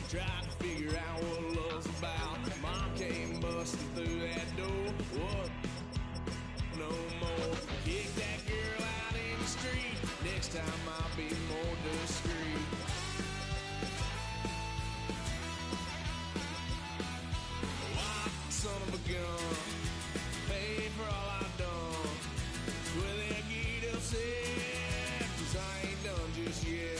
Trying to figure out what love's about. Mom came busting through that door. What? No more. Kick that girl out in the street. Next time I'll be more discreet. Why, son of a gun, pay for all I've done. Will they get upset? 'Cause I ain't done just yet.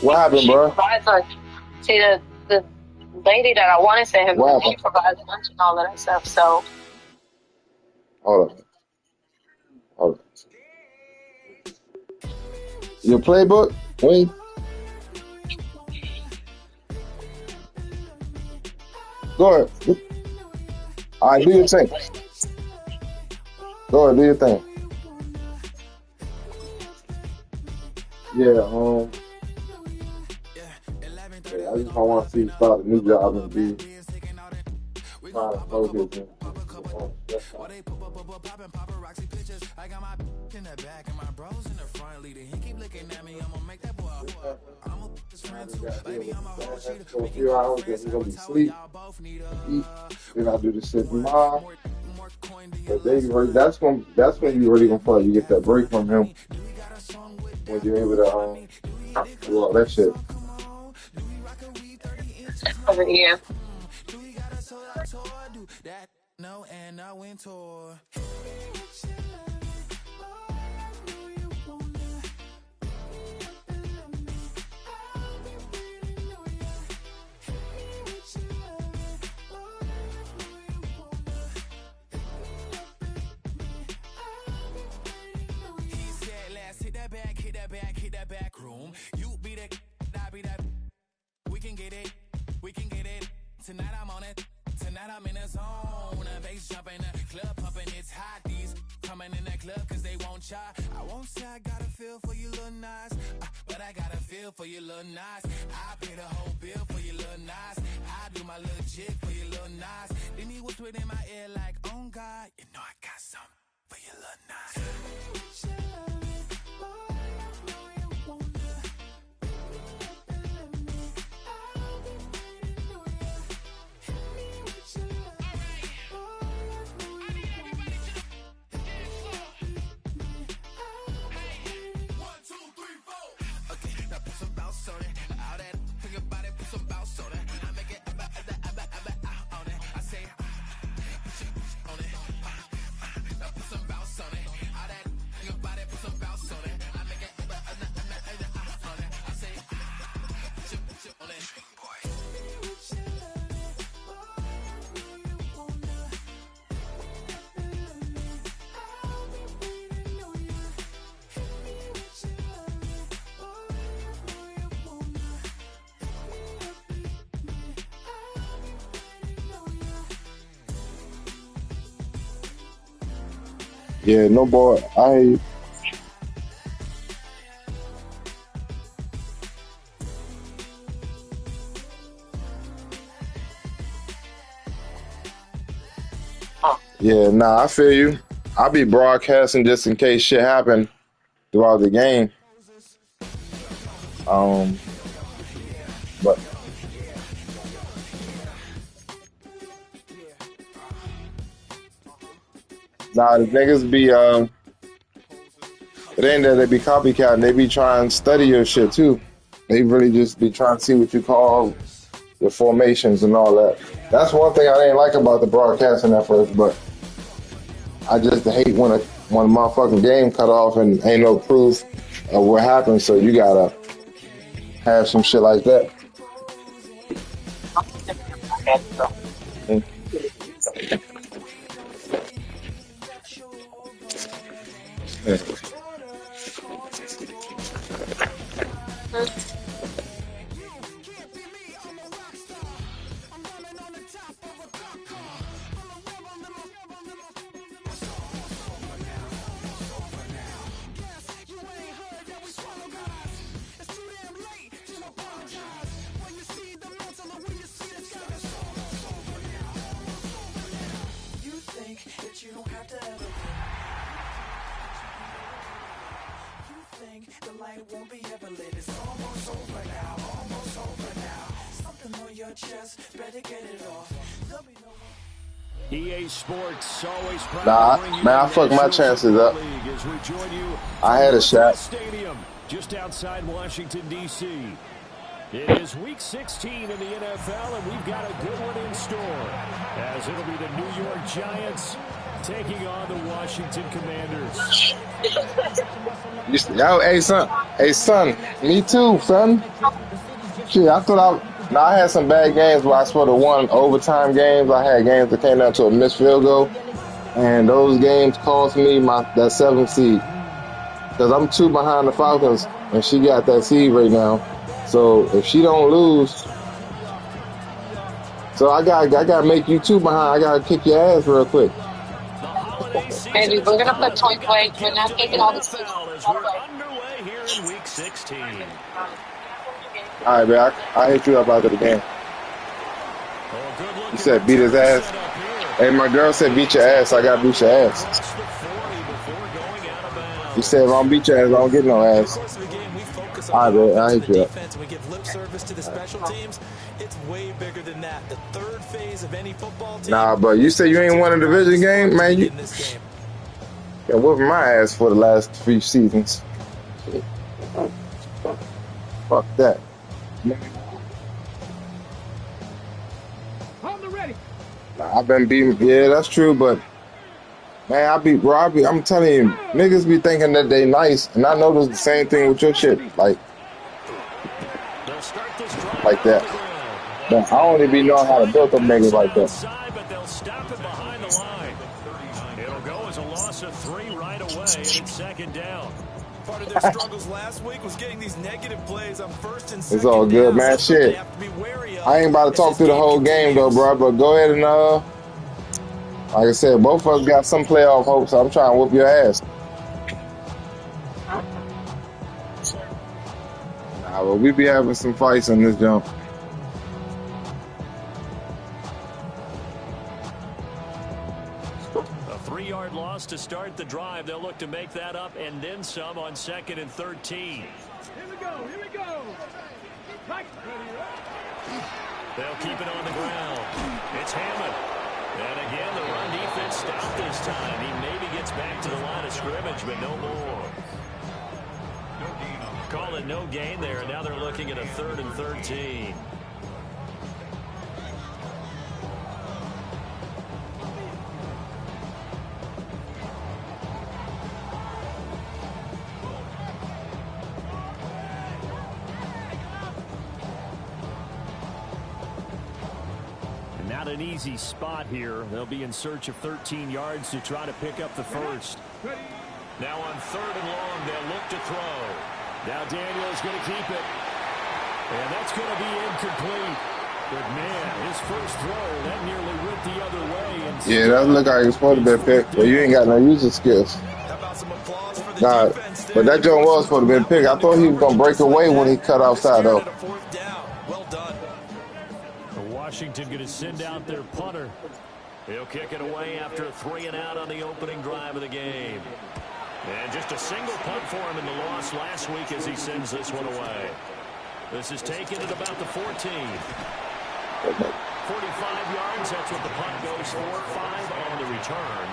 What happened, bro? See, the lady that I wanted to him, she provides lunch and all of that stuff. So, Hold on. Your playbook, Wayne? Go ahead. All right, do your thing. Go ahead, do your thing. Yeah, I just don't want to see you start a new job and be trying to focus. For a few hours, then we're gonna be asleep, eat, then I do the shit tomorrow. But that's when you really gonna fall. You get that break from him when you're able to do all that shit. yeah. Hit that back room. You be that, I be that. We can get it. Tonight I'm on it. Tonight I'm in the zone. Bass jumping, club pumping, it's hot. These coming in the club cause they won't try. I won't say I got a feel for you little nice, but I got a feel for you little nice. I pay the whole bill for you little nice. I do my little jig for you little nice. Then he whispered in my ear like, oh God, you know I got something for you little nice. Yeah, no boy. Yeah, nah, I feel you. I'll be broadcasting just in case shit happen throughout the game. But nah, the niggas be It ain't that they be copycatting. They be trying to study your shit too. They really just be trying to see what you call the formations and all that. That's one thing I didn't like about the broadcasting at first, but I just hate when a motherfucking game cut off and ain't no proof of what happened. So you gotta have some shit like that. Yeah. The light won't be ever lit. It's almost over now. Almost over now. Something on your chest. Better get it off. There'll be no EA Sports always proud Nah, to bring you man, I the fucked my National chances Football up. League as we join you I from had a Northwest shot. Stadium, just outside Washington, D.C. It is Week 16 in the NFL, and we've got a good one in store, as it'll be the New York Giants taking on the Washington Commanders. Yo, hey son, me too, son. Shit, I had some bad games where I sort of won overtime games. I had games that came down to a missed field goal, and those games cost me that 7th seed because I'm 2 behind the Falcons, and she got that seed right now. So if she don't lose, so I gotta make you 2 behind. I gotta kick your ass real quick. Baby, we're gonna put toy plates. We're not taking all this. As we're underway here in Week 16. All right, man. I hit you up after the game. You said beat his ass. Hey, my girl said beat your ass. I gotta beat your ass. You said if I don't beat your ass, I don't get no ass. All right, man. I hit you up. We give lip service to the special teams. It's way bigger than that. The third phase of any football team. Nah, but you said you ain't won a division game, man. You been whooping my ass for the last 3 seasons. Fuck that. Nah, I've been beating. Yeah, that's true, but man, I'm telling you, niggas be thinking that they nice, and I notice the same thing with your shit, like that. But I only be knowing how to build them niggas like that. But they'll stop it behind the line. It'll go as a loss of 3 right away, and it's 2nd down. Part of their struggles last week was getting these negative plays on 1st and 2nd. It's all good, man. Shit. I ain't about to talk through the whole game though, bro. But go ahead and like I said, both of us got some playoff hopes. So I'm trying to whoop your ass. Nah, but we be having some fights in this jump. A 3-yard loss to start the drive. They'll look to make that up and then some on 2nd and 13. Here we go. They'll keep it on the ground. It's Hammond. And again, the run defense stopped this time. He maybe gets back to the line of scrimmage, but no more. Call it no gain there, and now they're looking at a 3rd and 13. Not an easy spot here. They'll be in search of 13 yards to try to pick up the first. Now on 3rd and long, they'll look to throw. Now Daniel's going to keep it. And that's going to be incomplete. But man, his first throw, that nearly went the other way. And yeah, that look like it's supposed to be picked, but you ain't got no user skills. Nah, but that joint was supposed to be picked. I thought he was going to break away when he cut outside, though. Washington going to send out their punter. He'll kick it away after a 3 and out on the opening drive of the game. And just a single punt for him in the loss last week as he sends this one away. This is taken at about the 14. 45 yards, that's what the punt goes for. 5 on the return.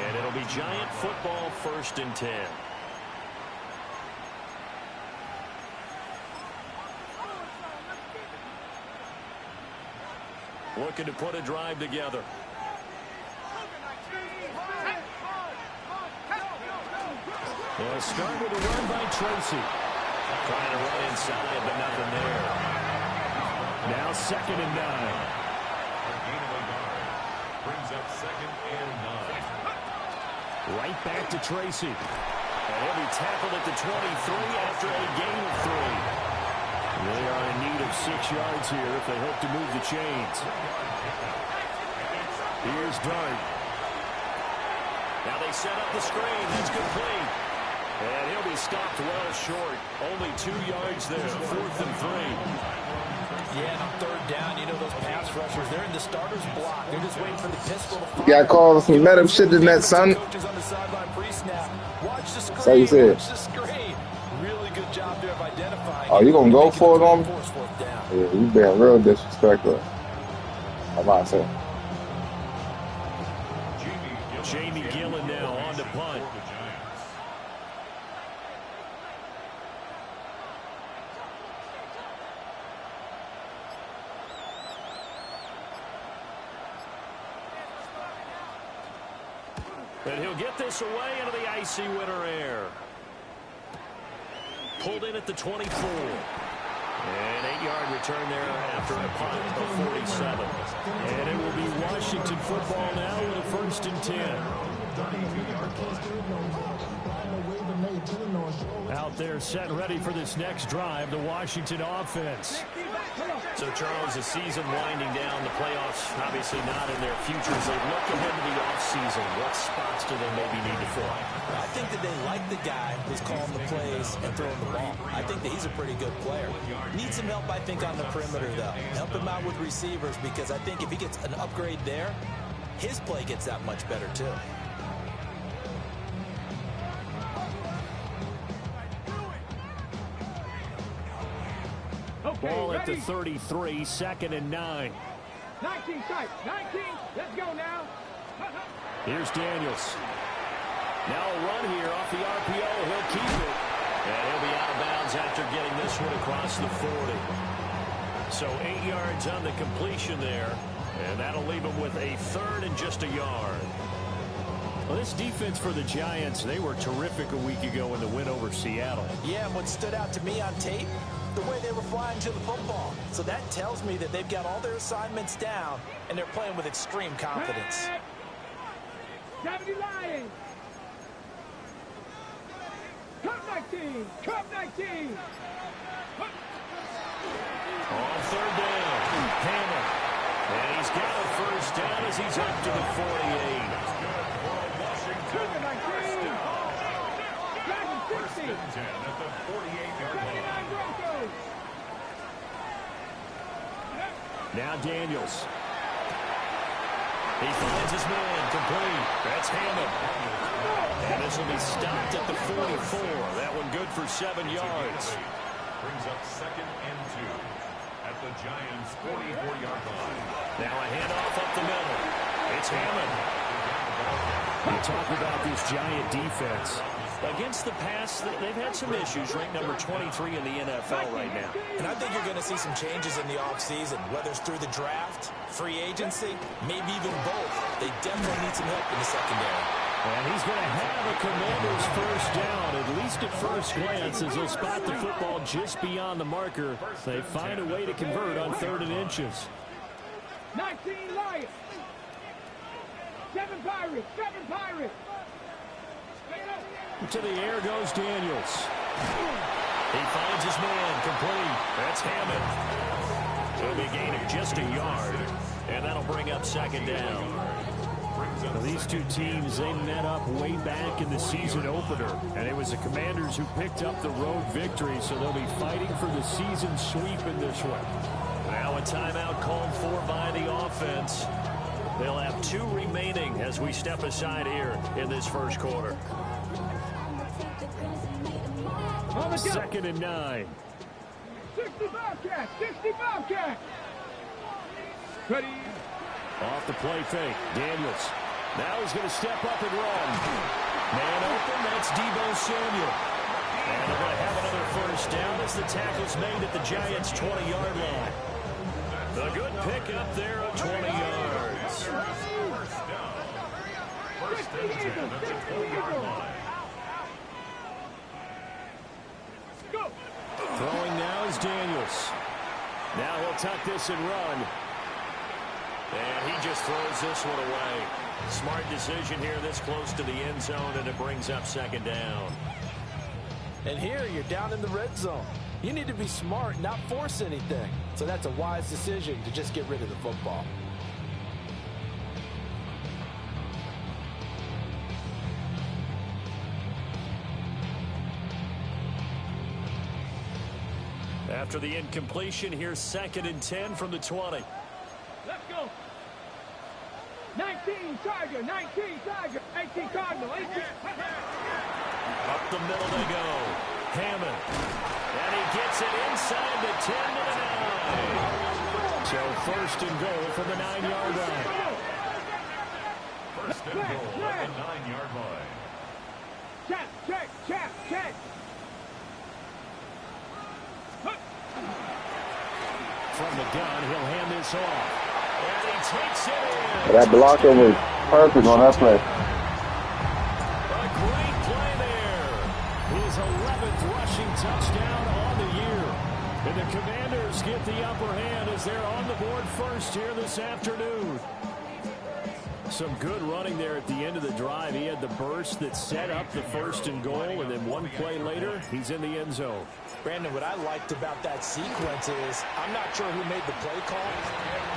And it'll be Giant football 1st and 10. looking to put a drive together. They'll start with a run by Tracy. Trying to run inside, but nothing there. Now 2nd and 9. Brings up 2nd and 9. Right back to Tracy. And he'll be tackled at the 23 after a gain of 3. They are in need of 6 yards here if they hope to move the chains. Here's Dart. Now they set up the screen. That's complete. And he'll be stopped well short. Only 2 yards there. 4th and 3. Yeah, and on 3rd down, you know those pass rushers, they're in the starter's block. They're just waiting for the pistol to fire. You got called some meta shit in that, son. Coaches on the sideline pre-snap. Watch the screen. That's how you said. Watch the screen. Really good job there of identifying. Oh, you gonna go for it on me? Force 4th down. Yeah, you being real disrespectful. I'm about to say. Jamie Gillen now on to punt. And he'll get this away into the icy winter air. Pulled in at the 24. An 8-yard return there after a punt of 47. And it will be Washington football now with a 1st and 10. Out there set ready for this next drive, the Washington offense. So, Charles, the season winding down, the playoffs obviously not in their futures. They look ahead to the offseason. What spots do they maybe need to fill? I think that they like the guy who's calling the plays and throwing the ball. I think that he's a pretty good player. Needs some help, I think, on the perimeter, though. Help him out with receivers, because I think if he gets an upgrade there, his play gets that much better, too. Okay, Ball at the ready? 33, 2nd and 9. 19 tight. 19. Let's go now. Here's Daniels. Now a run here off the RPO. He'll keep it. And he'll be out of bounds after getting this one across the 40. So 8 yards on the completion there. And that'll leave him with a 3rd and just a yard. Well, this defense for the Giants, they were terrific a week ago in the win over Seattle. Yeah, and what stood out to me on tape, the way they were flying to the football. So that tells me that they've got all their assignments down, and they're playing with extreme confidence. 70 Lions. Cup 19. Cup 19. On 3rd down, Hammer. And he's got a 1st down as he's up to the 48. Cup 19. Dragon 60. 10 at the 48-yard line. 79 Broncos. Now Daniels. He finds his man complete. That's Hammond. And this will be stopped at the 44. That one good for 7 yards. Brings up 2nd and 2 at the Giants' 44-yard line. Now a handoff up the middle. It's Hammond. You talk about this Giant defense. Against the pass, they've had some issues. Ranked number 23 in the NFL right now. And I think you're going to see some changes in the offseason, whether it's through the draft, free agency, maybe even both. They definitely need some help in the secondary. And he's going to have a Commander's 1st down, at least at first glance, as they'll spot the football just beyond the marker. They find a way to convert on 3rd and inches. 19 Lions. 7 Pirates. 7 Pirates. To the air goes Daniels. He finds his man complete. That's Hammond. It'll be a gain of just a yard. And that'll bring up 2nd down. Now, these two teams, they met up way back in the season opener. And it was the Commanders who picked up the road victory. So they'll be fighting for the season sweep in this one. Now a timeout called for by the offense. They'll have 2 remaining as we step aside here in this 1st quarter. 2nd and 9. 60 Bobcats. 60 Bobcats. Ready. Off the play fake. Daniels. Now he's going to step up and run. Man open. That's Deebo Samuel. And they're going to have another 1st down as the tackle's made at the Giants' 20-yard line. A good pickup there of 20 yards. First and 10 at the 20-yard line. Throwing now is Daniels. Now he'll tuck this and run. And he just throws this one away. Smart decision here this close to the end zone, and it brings up second down. And here you're down in the red zone. You need to be smart, not force anything. So that's a wise decision to just get rid of the football. After the incompletion, here's 2nd and 10 from the 20. Let's go. 19 Tiger, 19 Tiger, 18 Cardinal, 18. Up the middle they go. Hammond. And he gets it inside the 10 to the 9. So 1st and goal from the 9-yard line. First and goal at the 9-yard line. Check. From the gun, he'll hand this off. And he takes it in. That blocker was perfect on that play. A great play there. His 11th rushing touchdown on the year. And the Commanders get the upper hand as they're on the board first here this afternoon. Some good running there at the end of the drive. He had the burst that set up the 1st and goal, and then one play later, he's in the end zone. Brandon, what I liked about that sequence is I'm not sure who made the play call,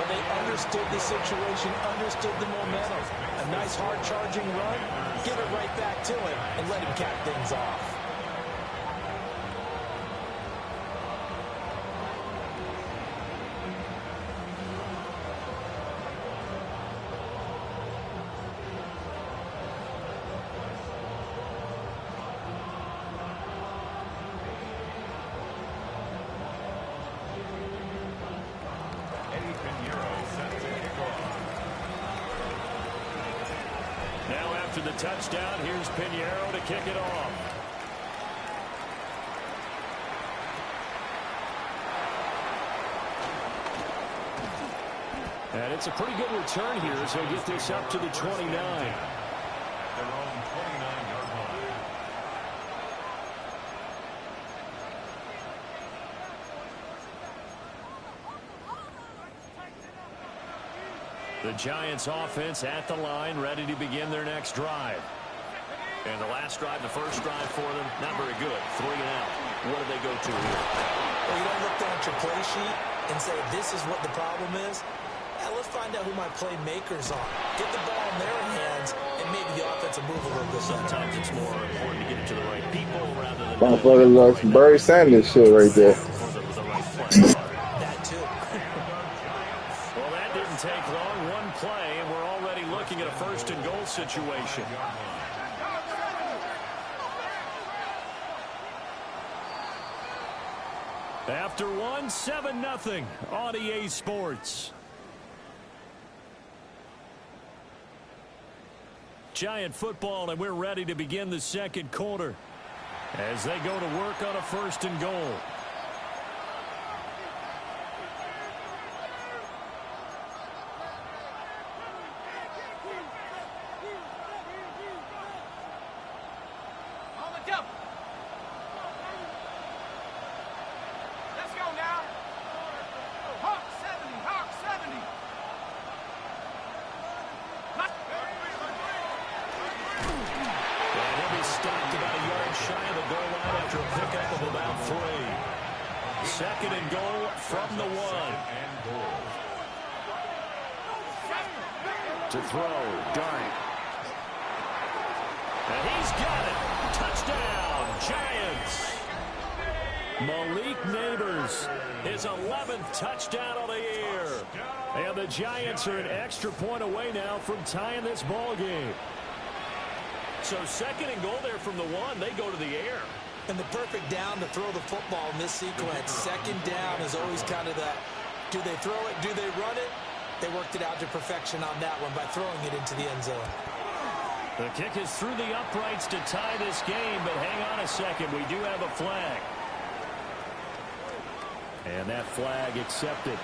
but they understood the situation, understood the momentum. A nice hard-charging run, give it right back to him, and let him cap things off. After the touchdown, here's Pinheiro to kick it off. And it's a pretty good return here as he'll get this up to the 29. Their own 29-yard line. The Giants offense at the line, ready to begin their next drive. And the last drive, the first drive for them, not very good. 3 and out. What do they go to here? Well, you don't look down at your play sheet and say, this is what the problem is. Let's find out who my playmakers are. Get the ball in their hands, and maybe the offense will move a little bit. Sometimes it's more important to get it to the right people rather than... Motherfucker looks Barry Sanders shit right there. The right play. That too. Well, that didn't take long. One play, and we're already looking at a 1st and goal situation. After one, 7-0 on EA Sports. Giant football, and we're ready to begin the second quarter as they go to work on a 1st and goal. Second and goal from the 1. To throw, Dart. And he's got it. Touchdown, Giants. Malik Neighbors, his 11th touchdown of the year. And the Giants are an extra point away now from tying this ball game. So 2nd and goal there from the 1. They go to the air. And the perfect down to throw the football in this sequence. 2nd down is always kind of the, do they throw it, do they run it? They worked it out to perfection on that one by throwing it into the end zone. The kick is through the uprights to tie this game, but hang on a second. We do have a flag. And that flag accepted.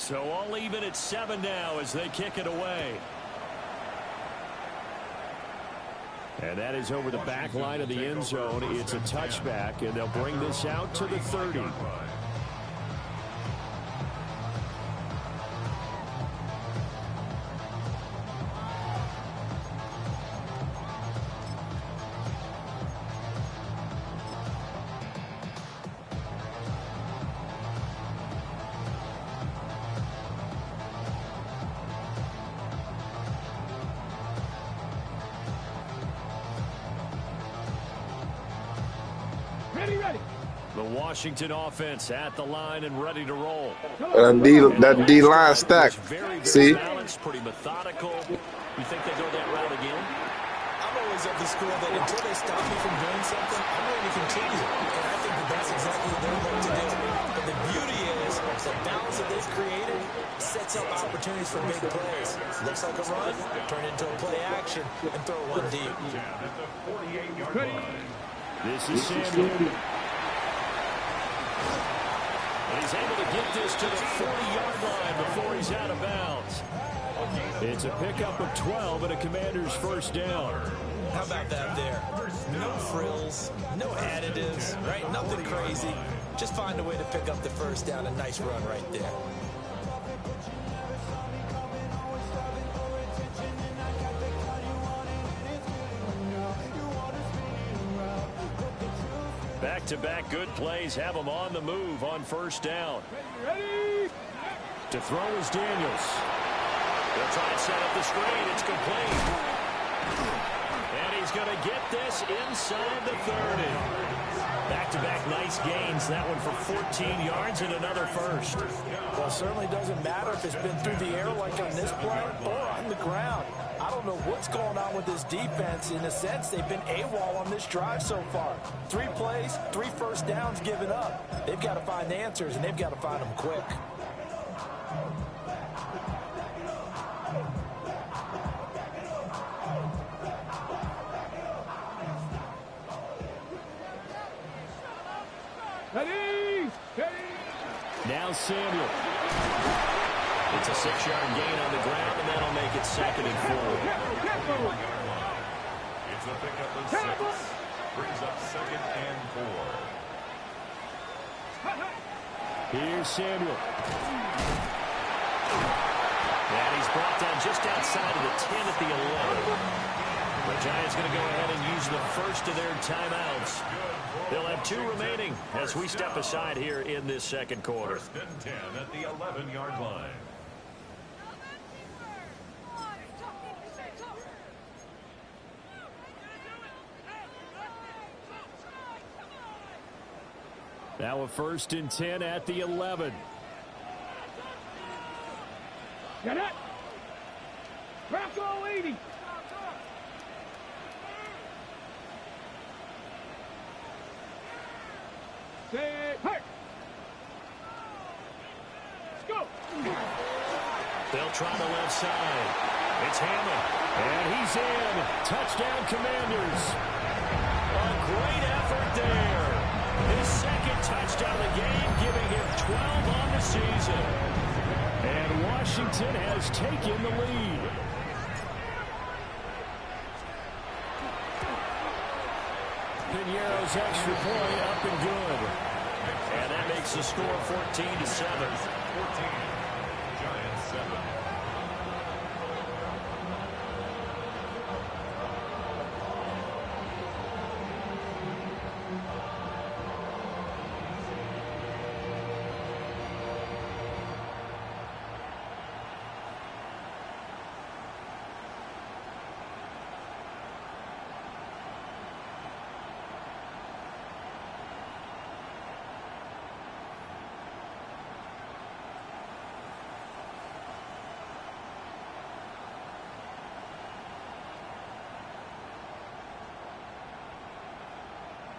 So all even at 7 now as they kick it away. And that is over the back line of the end zone. It's a touchback, and they'll bring this out to the 30. The Washington offense at the line and ready to roll. That D-line stack. See? Balanced, pretty methodical. You think they go that route again? I'm always of the school that until they stop me from doing something, I'm going to continue. And I think that's exactly what they're going to do. But the beauty is the balance that they've created sets up opportunities for big plays. Looks like a run, turn into a play action, and throw one deep. This is Samuel. And he's able to get this to the 40-yard line before he's out of bounds. It's a pickup of 12 and a Commander's first down. How about that there? No frills, no additives, right? Nothing crazy. Just find a way to pick up the first down. A nice run right there. Back-to-back good plays have them on the move on first down. Ready? To throw is Daniels. They'll try and set up the screen. It's complete. And he's going to get this inside the 30. Back-to-back nice gains. That one for 14 yards and another first. Well, it certainly doesn't matter if it's been through the air like on this play or on the ground. I don't know what's going on with this defense. In a sense, they've been AWOL on this drive so far. 3 plays, 3 first downs given up. They've got to find answers, and they've got to find them quick. Ready? Now Samuel. It's a 6-yard gain on the ground, and that'll make it 2nd and 4. It's a pickup of 6. Brings up 2nd and 4. Here's Samuel. And he's brought down just outside of the 10 at the 11. The Giants going to go ahead and use the first of their timeouts. They'll have 2 remaining as we step aside here in this second quarter. 1st and 10 at the 11-yard line. Now a 1st and 10 at the 11. Get it. Bronco 80. Say, hey. Let's go. They'll try the left side. It's Hammond. And he's in. Touchdown, Commanders. A great effort there. His 2nd touchdown of the game, giving him 12 on the season. And Washington has taken the lead. Piñeiro's extra point up and good. And that makes the score 14-7. 14. Giants 7.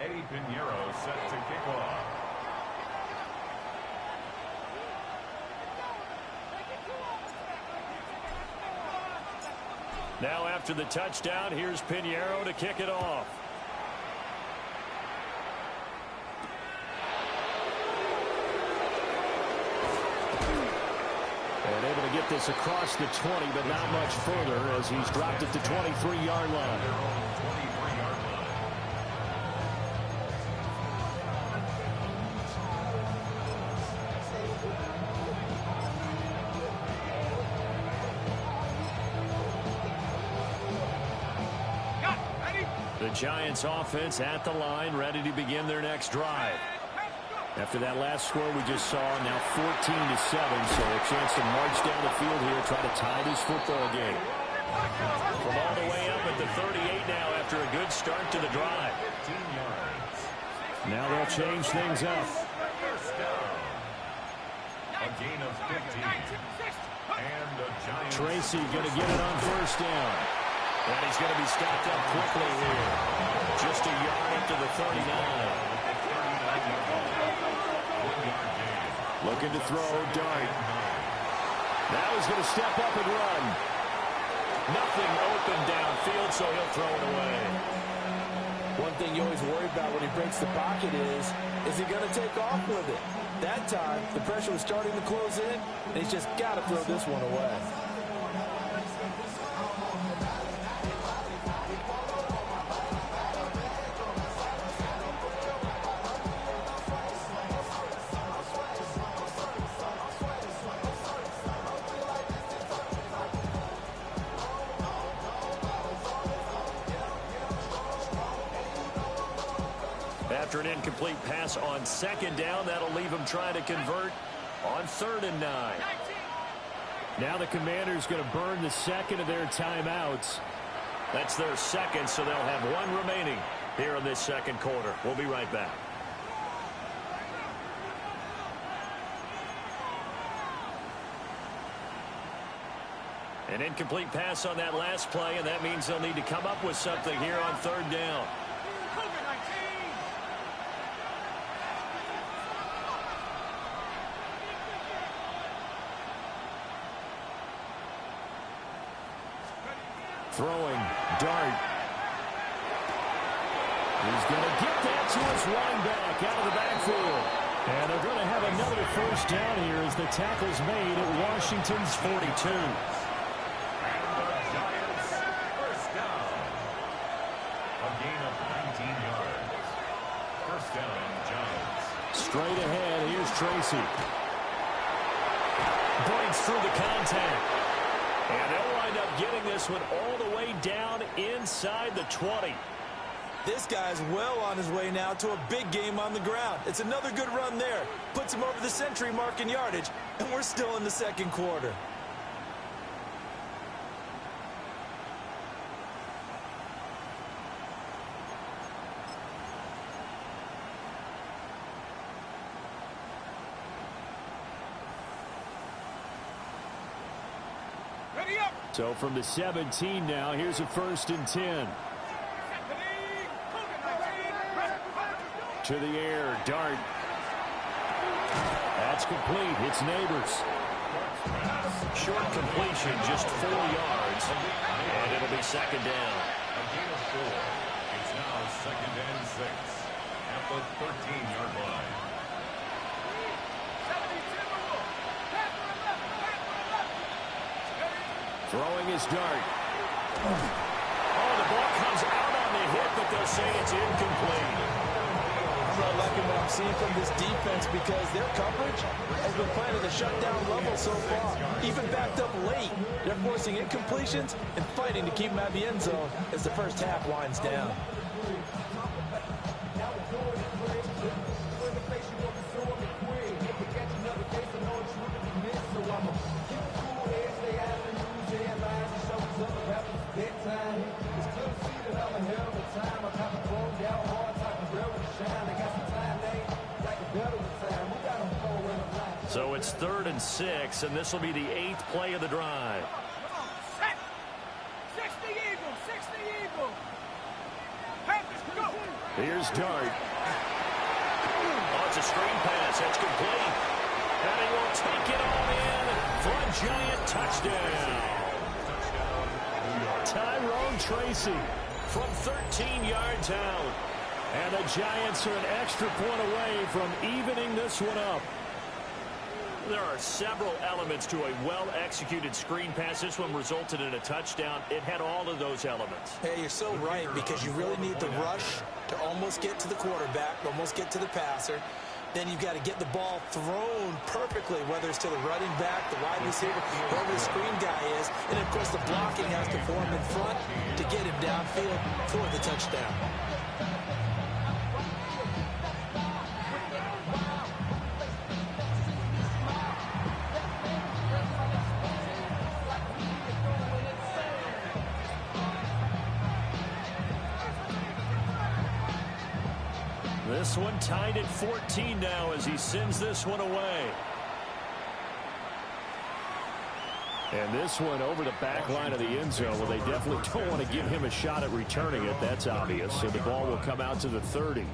Eddie Piñeiro set to kick off. Now after the touchdown, here's Piñeiro to kick it off. get this across the 20, but not much further as he's dropped it to 23-yard line. The Giants offense at the line, ready to begin their next drive. After that last score we just saw, now 14-7, so a chance to march down the field here, try to tie this football game. From all the way up at the 38 now after a good start to the drive. 15 yards. Now they'll change things up. A gain of 15. And the Giants. Tracy going to get it on first down. And he's going to be stopped up quickly here. Just a yard up to the 39. Looking to throw, Dart. Now he's going to step up and run. Nothing open downfield, so he'll throw it away. One thing you always worry about when he breaks the pocket is he going to take off with it? That time, the pressure was starting to close in, and he's just got to throw this one away. After an incomplete pass on second down, that'll leave him trying to convert on 3rd and 9. Now the Commanders going to burn the second of their timeouts. That's their second, so they'll have one remaining here in this second quarter. We'll be right back. An incomplete pass on that last play, and that means they'll need to come up with something here on 3rd down. Throwing, Dart. He's going to get that to his running back out of the backfield. And they're going to have another first down here as the tackle's made at Washington's 42. And the Giants first down. A gain of 19 yards. First down, Giants. Straight ahead, here's Tracy. Breaks through the contact. And they'll wind up getting this one all the way down inside the 20. This guy's well on his way now to a big game on the ground. It's another good run there. Puts him over the century mark in yardage, and we're still in the second quarter. So from the 17 now, here's a 1st and 10. To the air, Dart. That's complete. It's Neighbors. Short completion, just 4 yards. And it'll be second down. A gain of 4. It's now 2nd and 6 at the 13-yard line. Throwing his Dart. Oh, the ball comes out on the hit, but they'll say it's incomplete. I'm not liking what I'm seeing from this defense because their coverage has been playing at a shutdown level so far. Even backed up late, they're forcing incompletions and fighting to keep them out of the end zone as the first half winds down. So it's 3rd and 6, and this will be the 8th play of the drive. Set. 60 Eagles. 60 Eagles. Panthers, go. Here's Dart. Oh, it's a screen pass. That's complete. And he will take it all in for a Giant touchdown. Tyrone Tracy from 13 yards out. And the Giants are an extra point away from evening this one up. There are several elements to a well-executed screen pass. This one resulted in a touchdown. It had all of those elements. Hey, you're so right, because you really need the rush to almost get to the quarterback, almost get to the passer. Then you've got to get the ball thrown perfectly, whether it's to the running back, the wide receiver, whoever the screen guy is. And, of course, the blocking has to form in front to get him downfield for the touchdown. This one tied at 14 now as he sends this one away. And this one over the back line of the end zone. Well, they definitely don't want to give him a shot at returning it. That's obvious. So the ball will come out to the 30.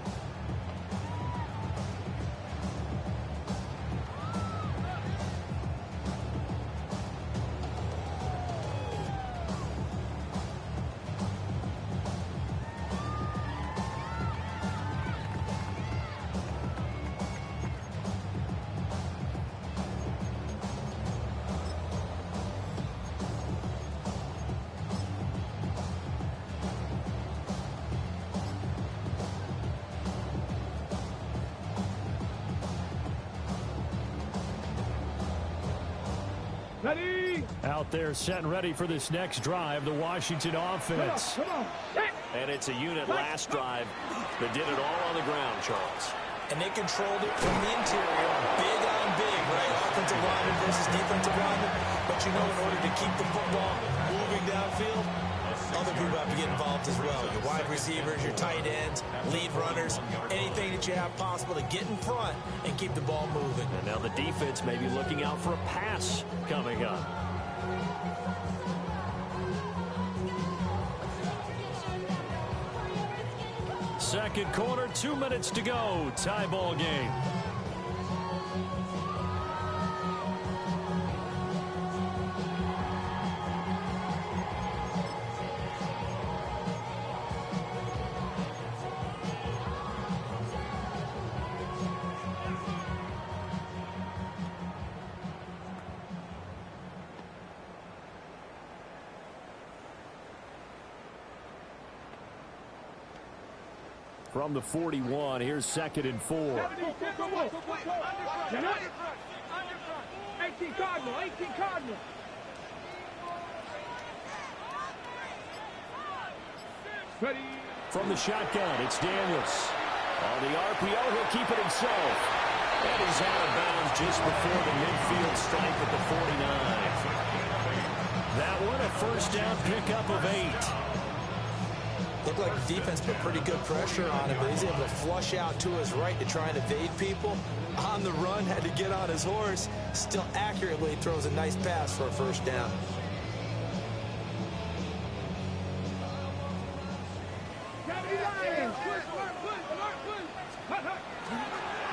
Ready? Out there set and ready for this next drive, the Washington offense. Come on. And it's a unit last drive that did it all on the ground, Charles. And they controlled it from the interior, big on big, right? Offensive lineman versus defensive lineman. But you know, in order to keep the football moving downfield, other people have to get involved as well. Your wide receivers, your tight ends, lead runners, anything that you have possible to get in front and keep the ball moving. And now the defense may be looking out for a pass coming up. Second quarter, 2 minutes to go. Tie ball game. From the 41, here's 2nd and 4. 18 Cardinal, 18 Cardinal. Ready. From the shotgun, it's Daniels. On the RPO, he'll keep it himself. And he's out of bounds just before the midfield stripe at the 49. That one, a first down pickup of 8. Looked like the defense put pretty good pressure on him, but he's able to flush out to his right to try and evade people. On the run, had to get on his horse. Still accurately throws a nice pass for a first down.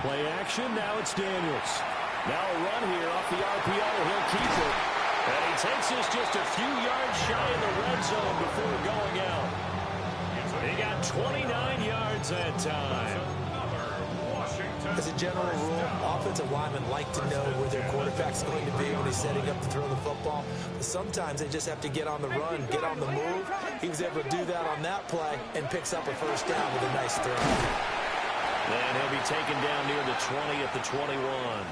Play action, now it's Daniels. Now a run here off the RPO, he'll keep it. And he takes this just a few yards shy of the red zone before going out. He got 29 yards that time. As a general rule, offensive linemen like to know where their quarterback's going to be when he's setting up to throw the football. But sometimes they just have to get on the run, get on the move. He was able to do that on that play and picks up a first down with a nice throw. And he'll be taken down near the 20 at the 21.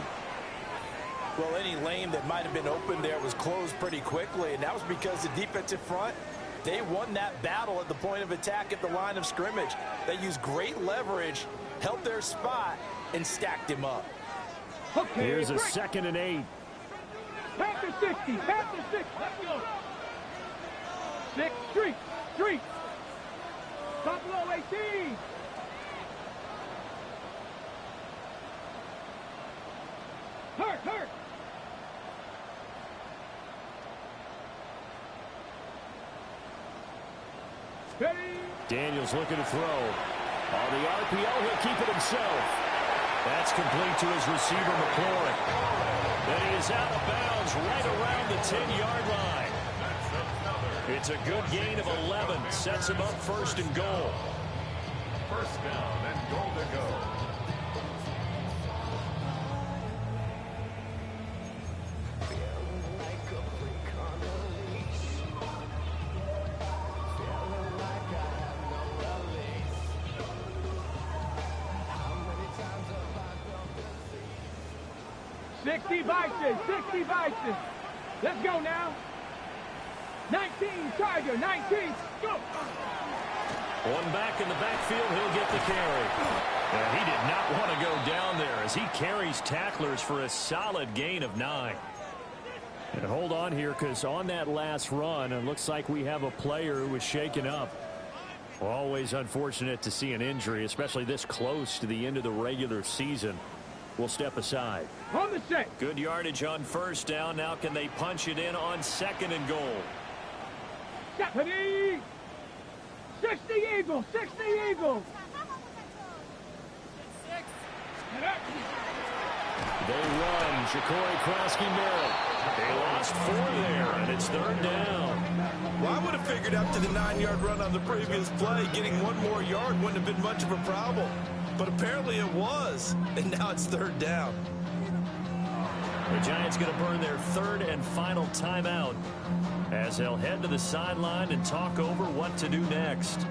Well, any lane that might have been open there was closed pretty quickly, and that was because the defensive front, they won that battle at the point of attack at the line of scrimmage. They used great leverage, held their spot, and stacked him up. Okay, here's a 2nd and 8. Pass to 60. Pass to 60. Let's go. 6. Street. Top low, 18. Hurt. Ready. Daniels looking to throw. On the RPO, he'll keep it himself. That's complete to his receiver, McLaurin. And he is out of bounds right around the 10-yard line. It's a good gain of 11. Sets him up 1st and goal. First down and goal to go. 60 Bison, 60 Bison. Let's go now. 19, Tiger, 19, go. One back in the backfield, he'll get the carry. He did not want to go down there as he carries tacklers for a solid gain of 9. And hold on here, because on that last run, it looks like we have a player who was shaken up. Always unfortunate to see an injury, especially this close to the end of the regular season. We'll step aside. On the set. Good yardage on first down. Now can they punch it in on 2nd and goal? Stephanie! 60 Eagles, 60 Eagles. They run. Ja'Cory Krosky-Merritt. They lost 4 there, and it's 3rd down. Well, I would have figured after the 9-yard run on the previous play, getting 1 more yard wouldn't have been much of a problem. But apparently it was, and now it's 3rd down. The Giants going to burn their 3rd and final timeout as they'll head to the sideline and talk over what to do next.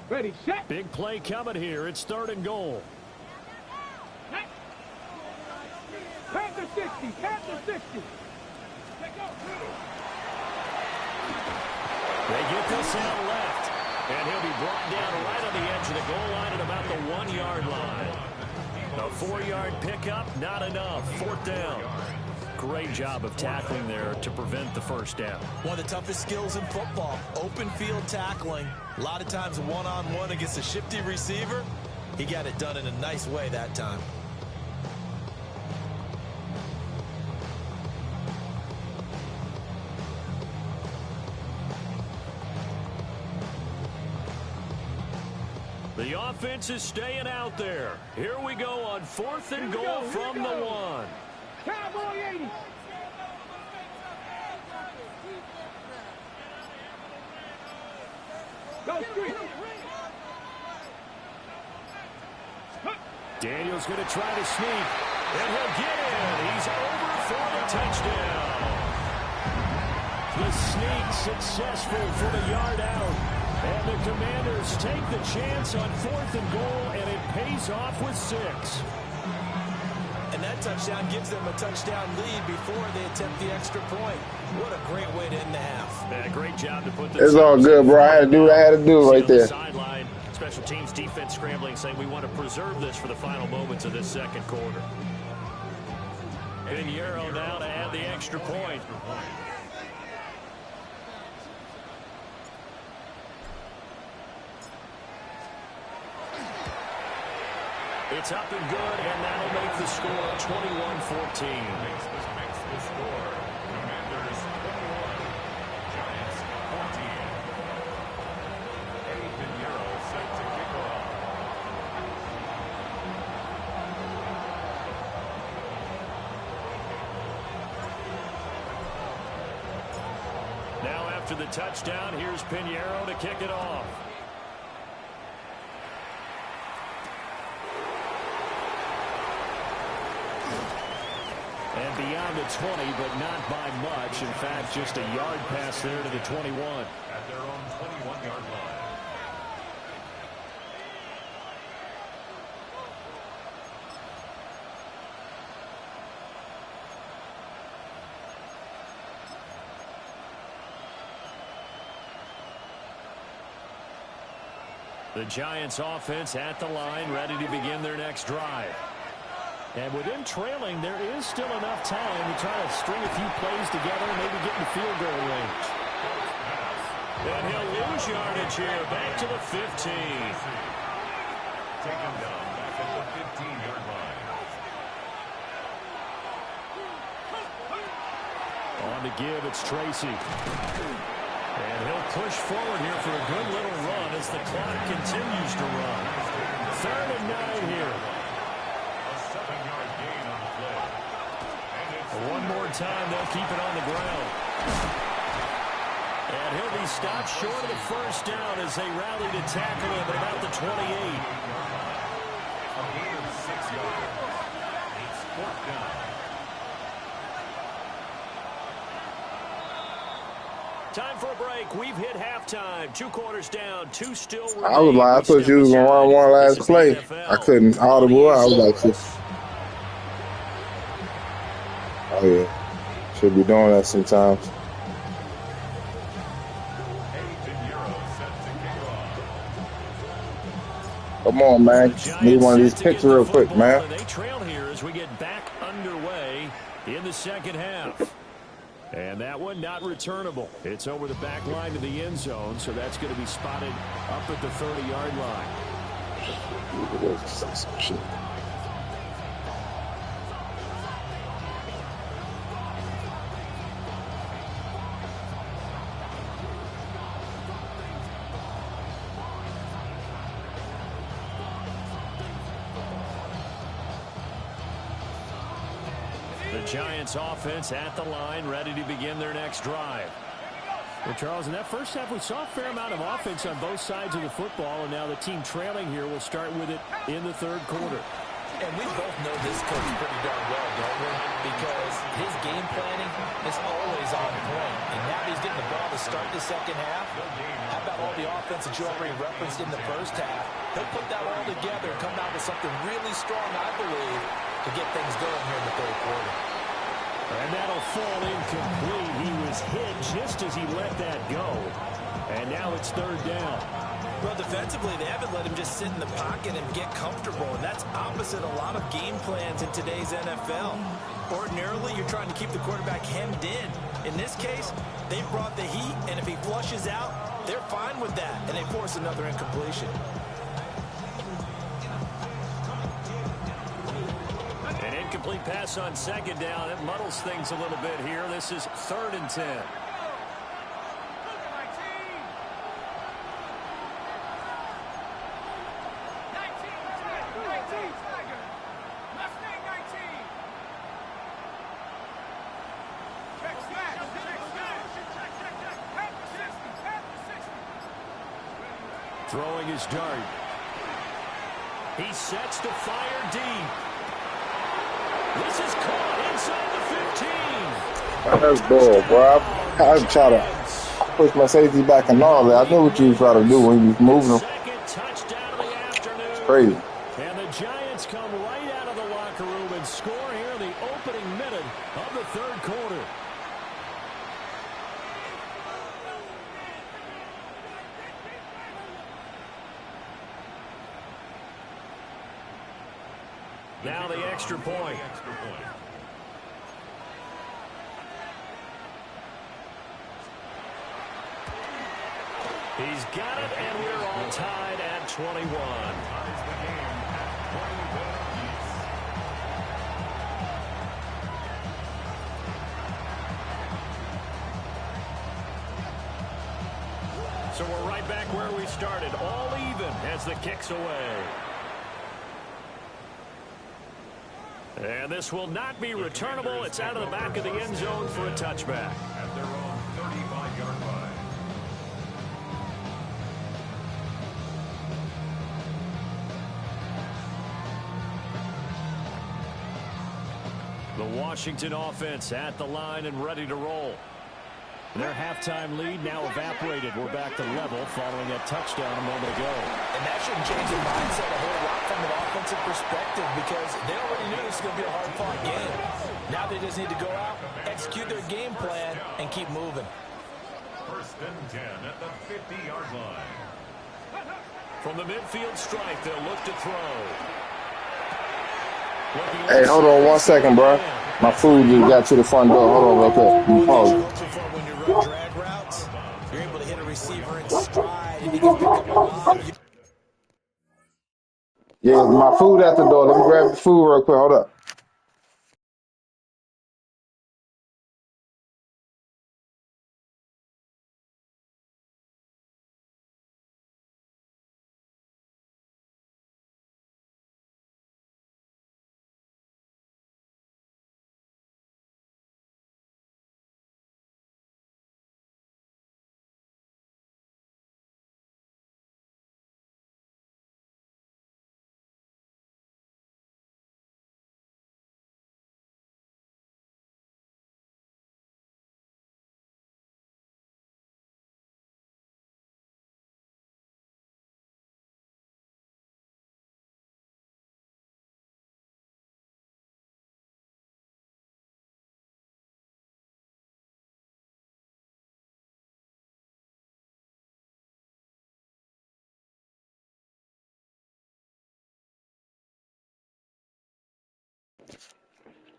Ready, set. Big play coming here. It's 3rd and goal. Panther 60, Panther 60. They get this out left, and he'll be brought down right on the edge of the goal line at about the 1-yard line. A 4-yard pickup, not enough. 4th down. Great job of tackling there to prevent the first down. One of the toughest skills in football, open field tackling. A lot of times one-on-one against a shifty receiver. He got it done in a nice way that time. The offense is staying out there. Here we go on 4th and goal from the 1. Cowboy 80. Go street. Daniel's going to try to sneak, and he'll get in. He's over for the touchdown. The sneak successful from a yard out. And the Commanders take the chance on 4th and goal, and it pays off with 6. And that touchdown gives them a touchdown lead before they attempt the extra point. What a great way to end the half. Yeah, great job to put this. It's all good, bro. I had to do what I had to do right there. Sideline, special teams defense scrambling, saying we want to preserve this for the final moments of this 2nd quarter. Pinheiro now to add the extra point. It's up and good, and that'll make the score 21-14. Makes the score. Commanders 21, Giants 14. Eddie Pinheiro set to kick off. Now after the touchdown, here's Pinheiro to kick it off. And beyond the 20, but not by much. In fact, just a yard pass there to the 21. At their own 21-yard line. The Giants offense at the line, ready to begin their next drive. And with them trailing, there is still enough time to try to string a few plays together and maybe get in field goal range. And he'll lose yardage here, back to the 15. Taken down back at the 15-yard line. On to give, it's Tracy. And he'll push forward here for a good little run as the clock continues to run. 3rd and 9 here. A 7-yard gain on the play. And it's One more time, they'll keep it on the ground. And he'll be stopped short of the first down as they rally to tackle him at about the 28. A gain of 6 yards. It's 4th down. Time for a break. We've hit halftime. 2 quarters down, 2 still remain. I was like, I thought you was gonna run one last play. I couldn't audible. I was like, oh yeah, should be doing that sometimes. Come on, man. Need one of these picks real quick, man. They trail here as we get back underway in the second half. And that one not returnable. It's over the back line to the end zone, so that's going to be spotted up at the 30-yard line. The Giants offense at the line, ready to begin their next drive. Well, Charles, in that first half, we saw a fair amount of offense on both sides of the football, and now the team trailing here will start with it in the third quarter. And we both know this coach pretty darn well, don't we? Because his game planning is always on point. And now he's getting the ball to start the second half. How about all the offense that you already referenced in the first half? He'll put that all together and come out with something really strong, I believe, to get things going here in the third quarter. And that'll fall incomplete. He was hit just as he let that go. And now it's third down. Well, defensively, they haven't let him just sit in the pocket and get comfortable, and that's opposite a lot of game plans in today's NFL. Ordinarily, you're trying to keep the quarterback hemmed in. In this case, they brought the heat, and if he flushes out, they're fine with that, and they force another incompletion. An incomplete pass on second down. It muddles things a little bit here. This is 3rd and 10. Throwing his dart. He sets to fire deep. This is caught inside the 15. That's bull, bro. I was trying to push my safety back and all that. I knew what you was trying to do when you was moving them. Second touchdown of the afternoon. It's crazy. And the Giants come right out of the locker room and score here in the opening minute of the third quarter. Now the extra point. He's got it, and we're all tied at 21. So we're right back where we started, all even as the kick's away. And this will not be returnable. It's out of the back of the end zone for a touchback. At their own 35-yard line. The Washington offense at the line and ready to roll. Their halftime lead now evaporated. We're back to level following a touchdown a moment ago. And that shouldn't change their mindset a whole lot from an offensive perspective because they already knew this was going to be a hard-fought game. Now they just need to go out, execute their game plan, and keep moving. 1st and 10 at the 50-yard line. From the midfield stripe, they'll look to throw. Hey, hold on 1 second, bro. My food just got to the front door. Hold on real quick. Pause. When you run drag routes, you're able to hit a receiver in stride, and you can pick up a bomb. Yeah, my food at the door. Let me grab the food real quick. Hold up.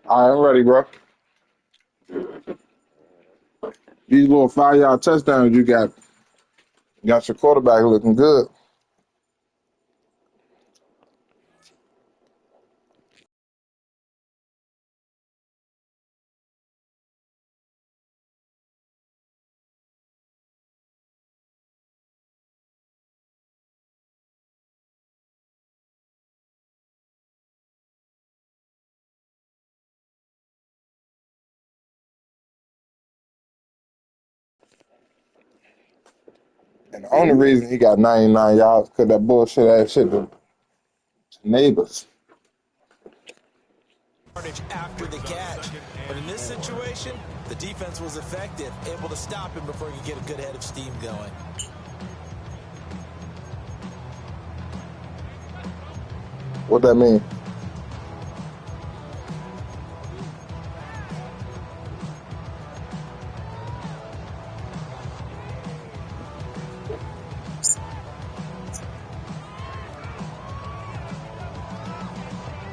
I'm ready, bro. These little 5-yard touchdowns you got your quarterback looking good. And the only reason he got 99 yards because that bullshit ass shit to neighbors. After the catch. But in this situation, the defense was effective, able to stop him before he could get a good head of steam going. What that mean?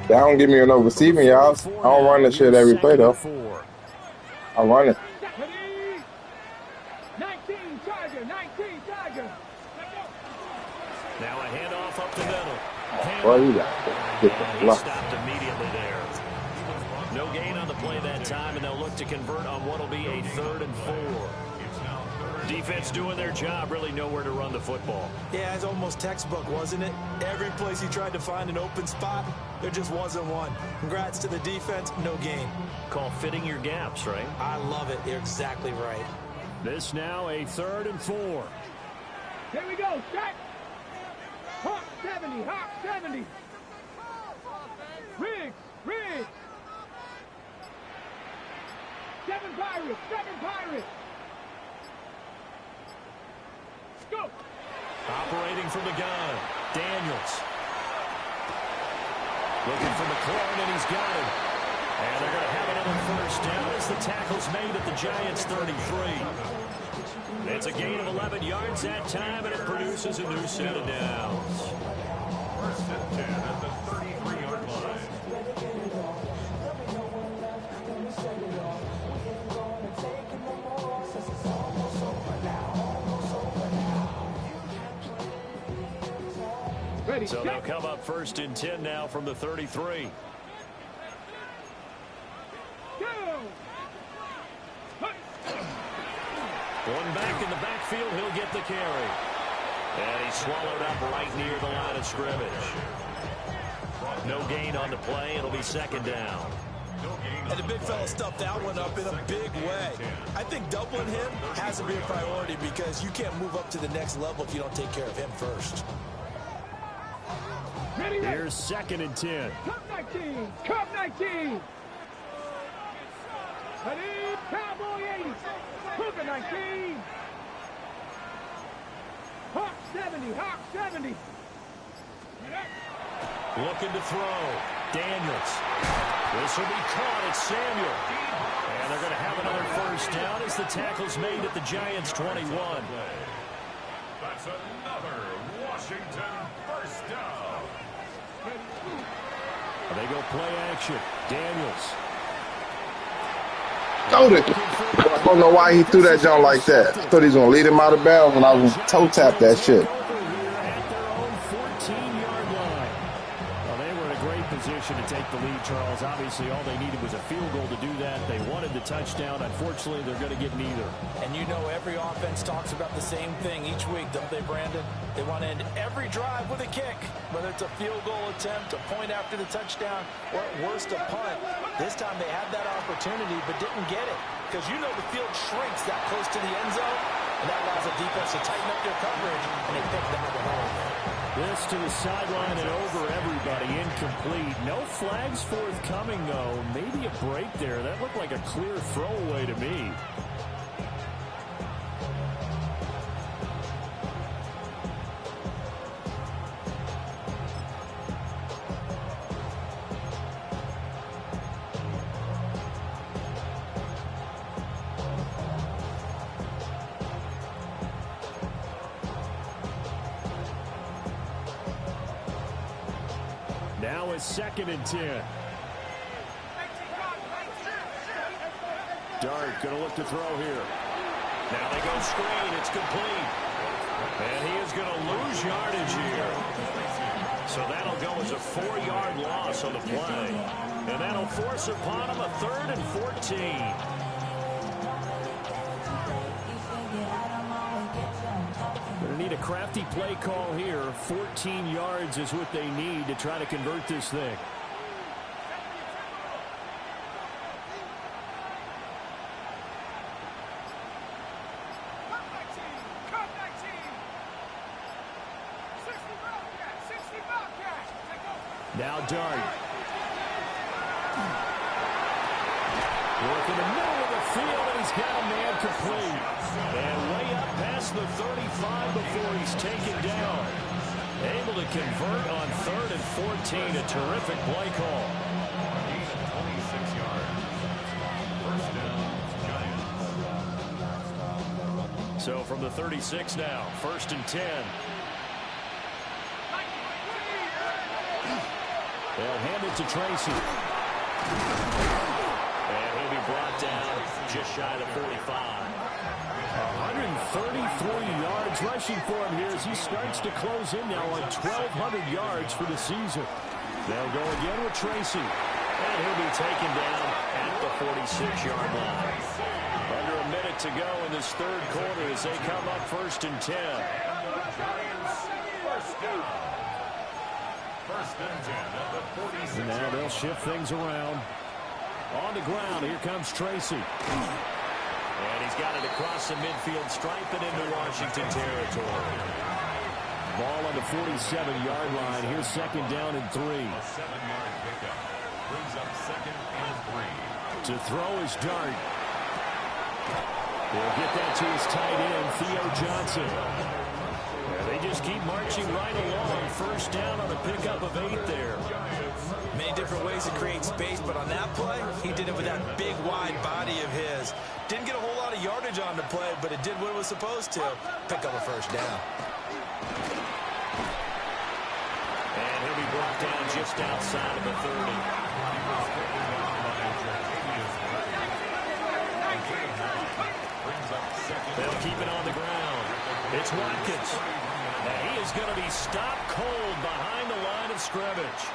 That don't give me enough receiving yards. I don't run this shit every play, though. I run it. 19 Charger, 19 Charger. Now a handoff up the middle. Well, you got He stopped immediately there. No gain on the play that time, and they'll look to convert on what will be a 3rd and 4. Defense doing their job, really nowhere to run the football. Yeah, it's almost textbook, wasn't it? Every place he tried to find an open spot, there just wasn't one. Congrats to the defense, no gain. Call fitting your gaps, right? I love it. You're exactly right. This now a 3rd and 4. Here we go, strike. Hawk 70, Hawk 70. Riggs. 7 Pirates. Go. Operating from the gun, Daniels. Looking for McLaurin, and he's got it. And they're going to have another first down as the tackle's made at the Giants' 33. It's a gain of 11 yards that time, and it produces a new set of downs. 1st and 10 at the 33-yard line. Ready, So they'll come up 1st and 10 now from the 33. One back in the backfield, he'll get the carry. And he's swallowed up right near the line of scrimmage. No gain on the play. It'll be 2nd down. And the big fella stuffed that one up in a big way. I think doubling him has to be a priority because you can't move up to the next level if you don't take care of him first. Here's 2nd and 10. Cup 19. Cup 19. Ready, Cowboy 80. Hooker 19. Hawk 70. Hawk 70. Looking to throw. Daniels. This will be caught. It's Samuel. And they're going to have another first down as the tackle's made at the Giants' 21. That's another Washington first down. They go play action. Daniels. Throwed it. I don't know why he threw that jump like that. I thought he was going to lead him out of bounds when I was toe tap that shit. At their own 14-yard line. Well, they were in a great position to take the lead, Charles. Obviously, all they needed was a field goal to do that. They wanted the touchdown. Unfortunately, they're going to get neither. And you know every offense talks about the same thing each week, don't they, Brandon? They want to end every drive with a kick, whether it's a field goal attempt, a point after the touchdown, or at worst a punt. This time they had that opportunity but didn't get it because you know the field shrinks that close to the end zone, and that allows the defense to tighten up their coverage, and they pick that one home. This to the sideline and over everybody. Incomplete. No flags forthcoming, though. Maybe a break there. That looked like a clear throwaway to me. Now it's 2nd and 10. Dart going to look to throw here. Now they go screen. It's complete. And he is going to lose yardage here. So that'll go as a 4-yard loss on the play. And that'll force upon him a 3rd and 14. Going to need a crafty play call here. 14 yards is what they need to try to convert this thing. Now Dart. Work in the middle of the field, and he's got a man complete. And way up past the 35 before he's taken down. Able to convert on 3rd and 14. A terrific play call. 26 yards. First down, Giants. So from the 36 now, 1st and 10. They'll hand it to Tracy. And he'll be brought down just shy of the 45. 133 yards rushing for him here as he starts to close in now on 1,200 yards for the season. They'll go again with Tracy. And he'll be taken down at the 46-yard line. Under a minute to go in this 3rd quarter as they come up 1st and 10. Giants, first down. First and 10 at the 46. Now they'll shift things around. On the ground, here comes Tracy. And he's got it across the midfield stripe and into Washington territory. Ball on the 47-yard line. Here's 2nd down and 3. A 7-yard pickup. Brings up 2nd and 3. To throw is Dart. They'll get that to his tight end, Theo Johnson. They just keep marching right along. 1st down on a pickup of 8 there. Many different ways to create space, but on that play, he did it with that big, wide body of his. Didn't get a whole lot of yardage on the play, but it did what it was supposed to. Pick up a 1st down. And he'll be brought down just outside of the 30. They'll keep it on the ground. It's Watkins. And he is going to be stopped cold behind the line of scrimmage.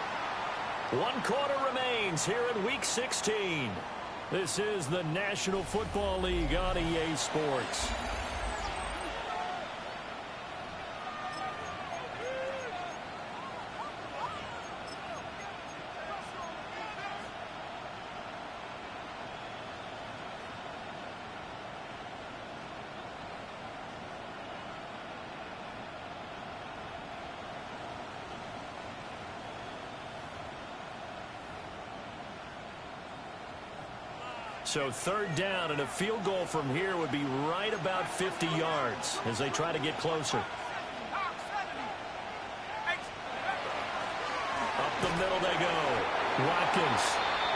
1 quarter remains here in Week 16. This is the National Football League on EA Sports. So 3rd down, and a field goal from here would be right about 50 yards as they try to get closer. Up the middle they go. Watkins.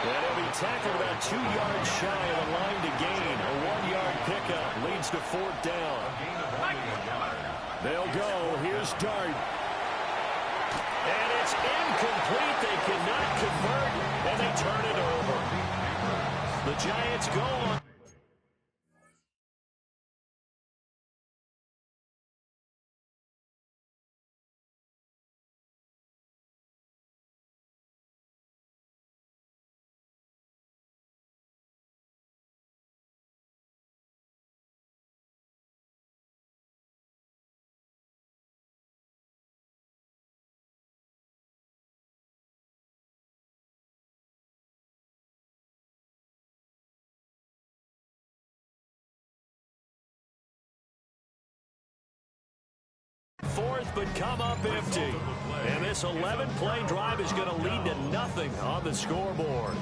And he'll be tackled about 2 yards shy of the line to gain. A 1-yard pickup leads to 4th down. They'll go. Here's Dart. And it's incomplete. They cannot convert, and they turn it over. The Giants go on. Fourth, but come up empty. And this 11-play drive is going to lead to nothing on the scoreboard.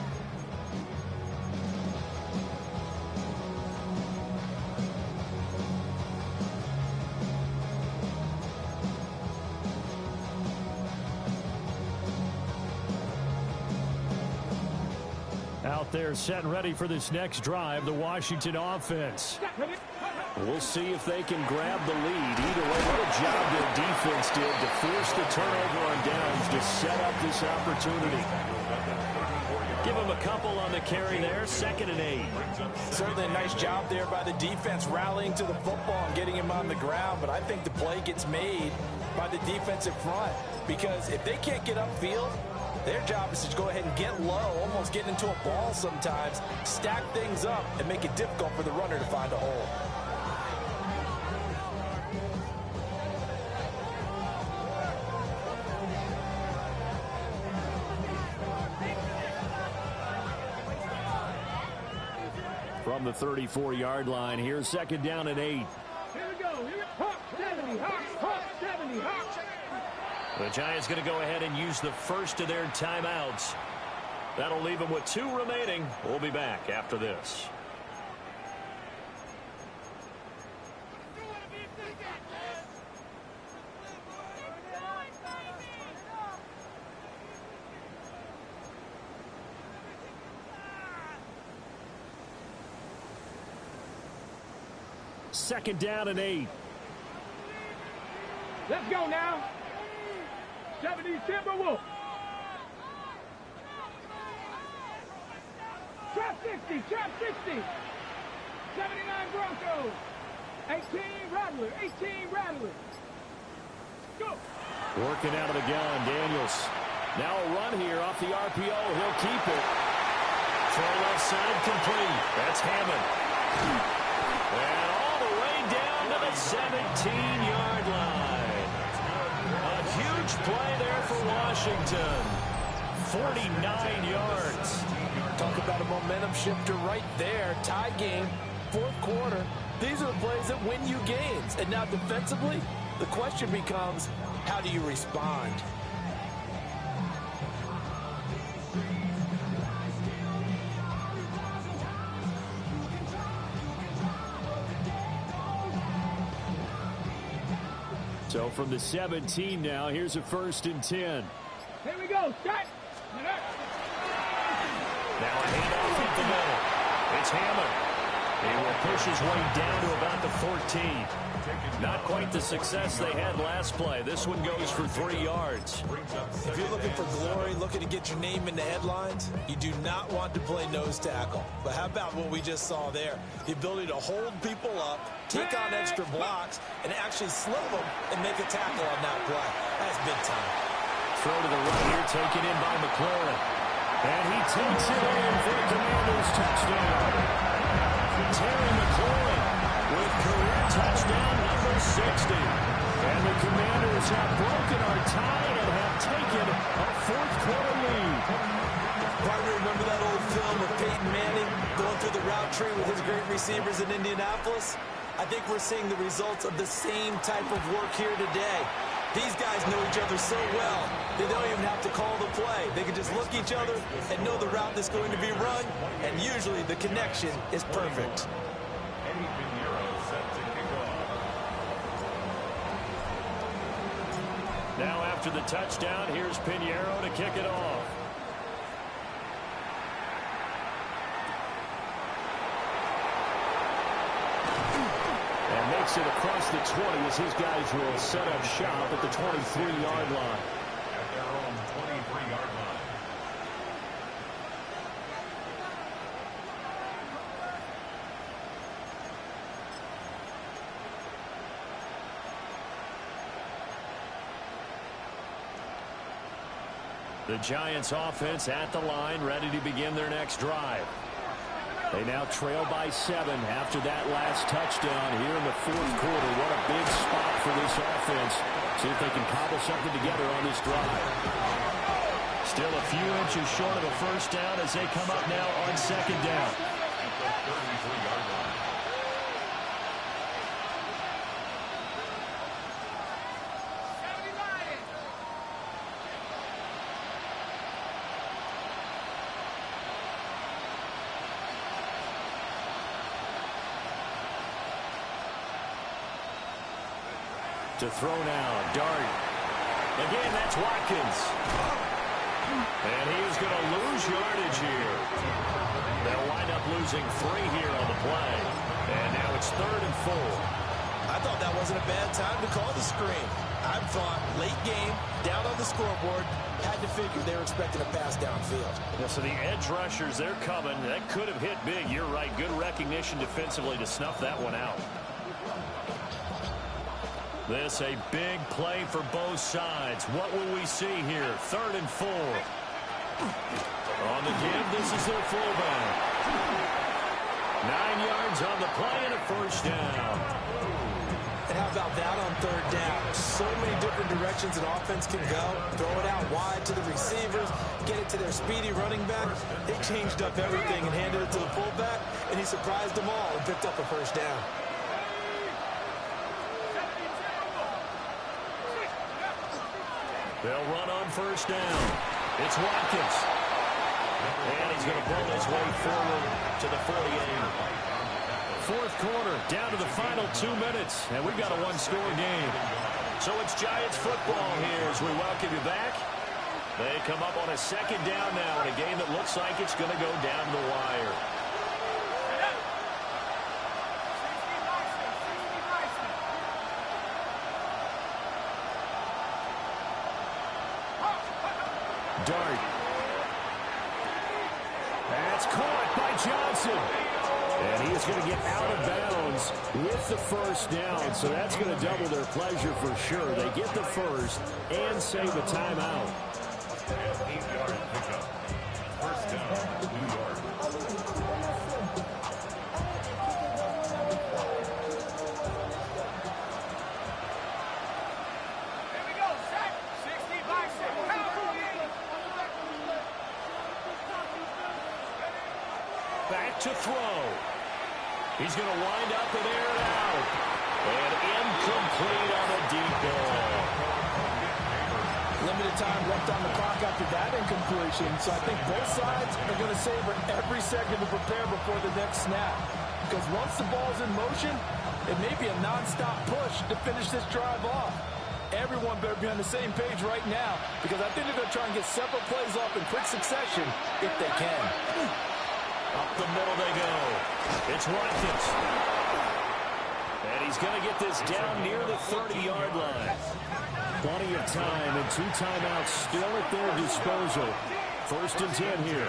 Out there set and ready for this next drive, the Washington offense. We'll see if they can grab the lead. Either way, what a job their defense did to force the turnover on downs to set up this opportunity. Give them a couple on the carry there, 2nd and 8. Certainly a nice job there by the defense rallying to the football and getting him on the ground, but I think the play gets made by the defensive front because if they can't get upfield, their job is to go ahead and get low, almost get into a ball sometimes, stack things up, and make it difficult for the runner to find a hole. From the 34-yard line, here's 2nd down and 8. Here we go. Hawk 70, Hawk 70, Hawk. The Giants going to go ahead and use the first of their timeouts. That'll leave them with 2 remaining. We'll be back after this. Second down and 8. Let's go now. 70 Timberwolves. Trap 60, trap 60. 79 Broncos. 18 Rattler, 18 Rattler. Go. Working out of the gun, Daniels. Now a run here off the RPO. He'll keep it. Throw left side complete. That's Hammond. And all the way down to the 17-yard line. A huge play there for Washington. 49 yards. Talk about a momentum shifter right there. Tie game, 4th quarter. These are the plays that win you games. And now defensively, the question becomes, how do you respond? So from the 17 now, here's a 1st and 10. Here we go. Shot. Now a handoff up the middle. It's Hammond. He will push his way down to about the 14. Not quite the success they had last play. This one goes for 3 yards. If you're looking for glory, looking to get your name in the headlines, you do not want to play nose tackle. But how about what we just saw there? The ability to hold people up, take on extra blocks, and actually slow them and make a tackle on that play. That's big time. Throw to the right here, taken in by McLaurin. And he takes it in for the Commanders' touchdown. Terry McLaurin with career touchdown number 60. And the Commanders have broken our tie and have taken a 4th quarter lead. Partner, remember that old film of Peyton Manning going through the route tree with his great receivers in Indianapolis? I think we're seeing the results of the same type of work here today. These guys know each other so well, they don't even have to call the play. They can just look each other and know the route that's going to be run, and usually the connection is perfect. Now after the touchdown, here's Pinheiro to kick it off. And makes it across the 20 as his guys will set up shop at the 23-yard line. At their own 23-yard line. The Giants offense at the line, ready to begin their next drive. They now trail by 7 after that last touchdown here in the 4th quarter. What a big spot for this offense. See if they can cobble something together on this drive. Still a few inches short of a first down as they come up now on 2nd down. At the 33-yard line. To throw now, Dart. Again, that's Watkins. And he's going to lose yardage here. They'll wind up losing 3 here on the play. And now it's 3rd and 4. I thought that wasn't a bad time to call the screen. I thought late game, down on the scoreboard, had to figure they were expecting a pass downfield. Yeah, so the edge rushers, they're coming. That could have hit big. You're right. Good recognition defensively to snuff that one out. This a big play for both sides. What will we see here? 3rd and 4. On the give, this is their fullback. 9 yards on the play and a first down. And how about that on 3rd down? So many different directions an offense can go. Throw it out wide to the receivers, get it to their speedy running back. They changed up everything and handed it to the fullback, and he surprised them all and picked up a first down. They'll run on first down. It's Watkins. And he's going to pull his way forward to the 48. 4th quarter, down to the final 2 minutes, and we've got a one-score game. So it's Giants football here as we welcome you back. They come up on a 2nd down now in a game that looks like it's going to go down the wire. Dart. That's caught by Johnson. And he is going to get out of bounds with the first down. So that's going to double their pleasure for sure. They get the first and save a timeout. 8-yard pickup. First down, New York. Back to throw. He's going to wind up and air it out. And incomplete on a deep ball. Limited time left on the clock after that incompletion, so I think both sides are going to savor every second to prepare before the next snap. Because once the ball's in motion, it may be a nonstop push to finish this drive off. Everyone better be on the same page right now, because I think they're going to try and get several plays off in quick succession if they can. Up the middle they go. It's Watkins. And he's going to get this down near the 30-yard line. Plenty of time and 2 timeouts still at their disposal. 1st and 10 here.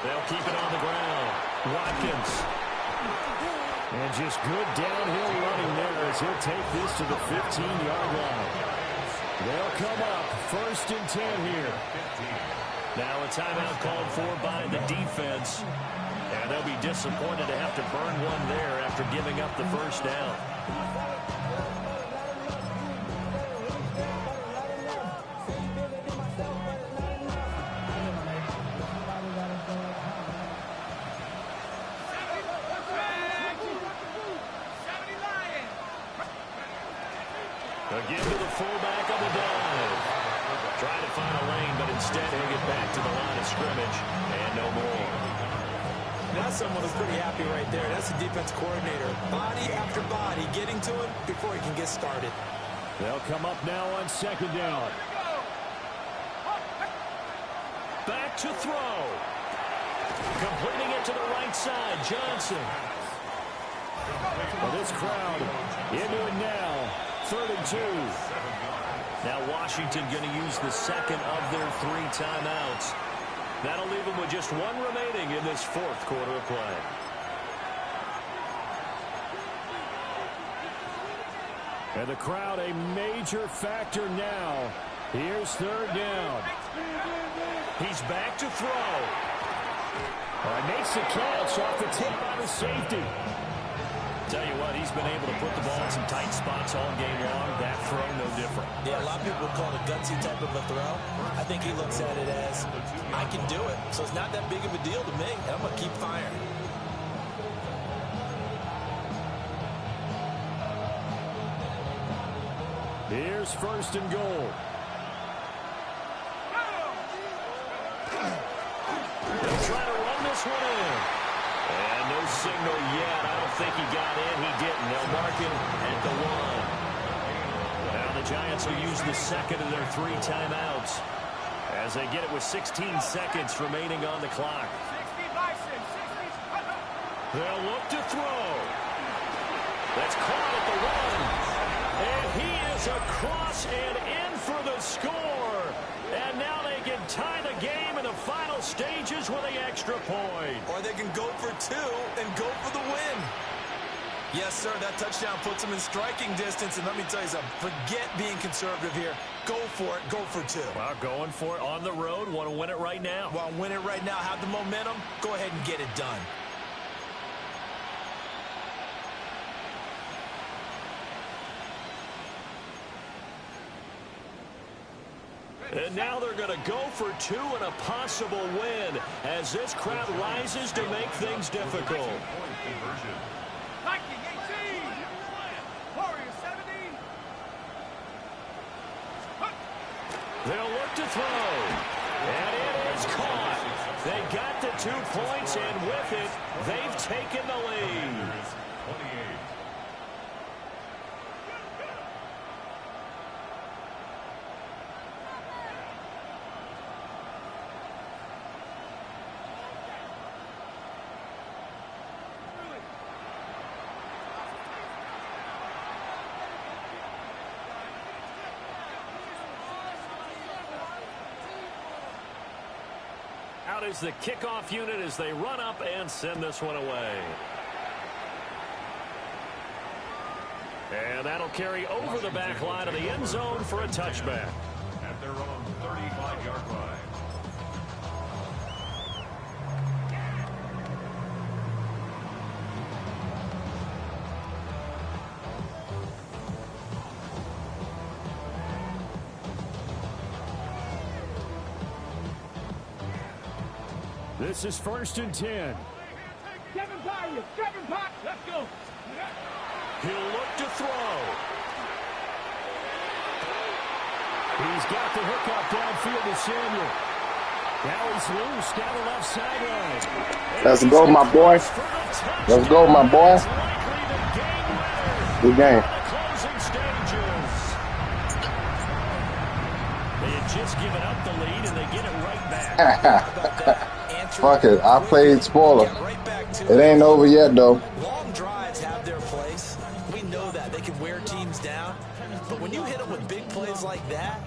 They'll keep it on the ground. Watkins. And just good downhill running there as he'll take this to the 15-yard line. They'll come up 1st and 10 here. Now a timeout called for by the defense. And they'll be disappointed to have to burn one there after giving up the first down. Again to the fullback on the dive. Trying to find a lane, but instead he'll get back to the line of scrimmage. And no more. That's someone who's pretty happy right there. That's the defense coordinator. Body after body getting to him before he can get started. They'll come up now on 2nd down. Back to throw. Completing it to the right side, Johnson. Well, this crowd into it now. 3rd and 2. Now Washington going to use the 2nd of their 3 timeouts. That'll leave them with just 1 remaining in this 4th quarter of play. And the crowd a major factor now. Here's 3rd down. He's back to throw. Makes the catch off the tip by the safety. Tell you what, he's been able to put the ball in some tight spots all game long. That throw, no different. Yeah, a lot of people call it a gutsy type of a throw. I think he looks at it as, I can do it. So it's not that big of a deal to me, and I'm going to keep firing. Here's 1st and goal. They'll try to run this one in. And no signal yet. I don't think he got in. He didn't. They'll mark him at the 1. Now the Giants will use the 2nd of their 3 timeouts as they get it with 16 seconds remaining on the clock. They'll look to throw. That's caught at the 1. And he is across and in for the score. And now they can tie the game in the final stages with the extra point. Or they can go for 2 and go for the win. Yes, sir, that touchdown puts them in striking distance. And let me tell you something, forget being conservative here. Go for it, go for 2. Well, going for it on the road. Want to win it right now. Want to win it right now, have the momentum, go ahead and get it done. And now they're going to go for 2 and a possible win as this crowd rises to make things difficult. Viking 18, Warriors 70. They'll look to throw. And it is caught. They got the 2 points, and with it, they've taken the lead. 28. Out is the kickoff unit as they run up and send this one away. And that'll carry over the back line of the end zone for a touchback. At their own 35-yard line. This is 1st and 10. Kevin Pirates, Kevin Pop, let's go. He'll look to throw. He's got the hook up downfield to Samuel. Now he's loose down the left sideline. Let's go, my boy. Let's go, my boy. Good game. They had just given up the lead, and they get it right back. Fuck it. I played spoiler. It ain't over yet, though. Long drives have their place. We know that. They can wear teams down. But when you hit them with big plays like that,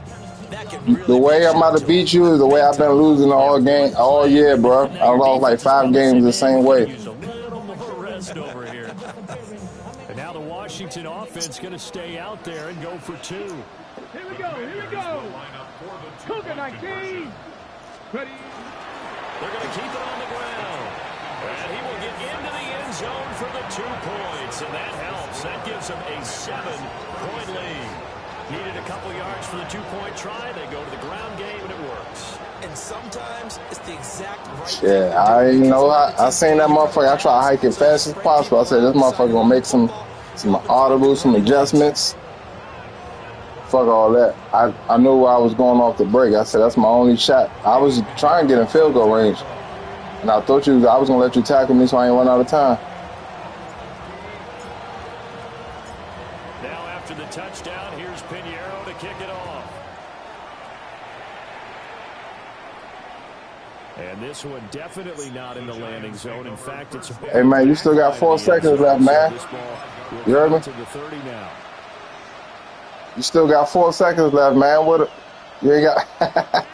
that can really... The way I'm about to beat you is the way I've been losing all year, bro. I lost like 5 games the same way. And now the Washington offense going to stay out there and go for 2. Here we go, here we go. Cougar 19. Ready. They're going to keep it on the ground. And he will get into the end zone for the 2 points. And that helps. That gives them a 7-point lead. Needed a couple yards for the 2-point try. They go to the ground game, and it works. And sometimes it's the exact right I seen that motherfucker. I try to hike it fast as possible. I said, this motherfucker going to make some audibles, some adjustments. Fuck all that. I knew I was going off the break. I said, that's my only shot. I was trying to get in field goal range. And I thought I was going to let you tackle me so I ain't run out of time. Now after the touchdown, here's Pinheiro to kick it off. And this one definitely not in the landing zone. In fact, it's... Hey, man, you still got 4 seconds left, man. You heard me? To the 30 now. You still got 4 seconds left, man. You ain't got...